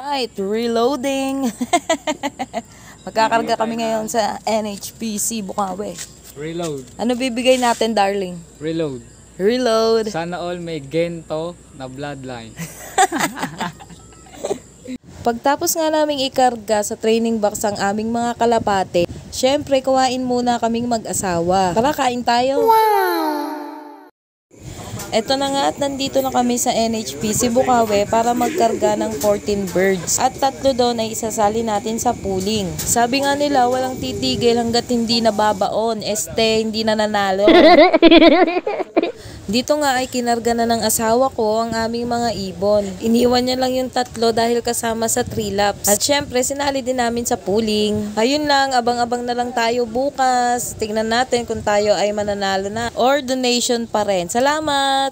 Alright, reloading. Magkakarga kami ngayon sa NHPC Bukawi. Reload. Ano bibigay natin, darling? Reload. Reload. Sana all may gento na bloodline. Pagtapos nga naming ikarga sa training box ang aming mga kalapate, syempre kuhain muna kaming mag-asawa. Tara, kain tayo. Eto na nga at nandito na kami sa NHPC Bukawi para magkarga ng 14 birds. At 3 doon ay isasali natin sa pooling. Sabi nga nila walang titigil hanggat hindi nababaon. Hindi na nanalo. Dito nga ay kinarga na ng asawa ko ang aming mga ibon. Iniwan niya lang yung 3 dahil kasama sa 3 laps. At syempre sinali din namin sa pooling. Ayun lang, abang-abang na lang tayo bukas. Tingnan natin kung tayo ay mananalo na or donation pa rin. Salamat!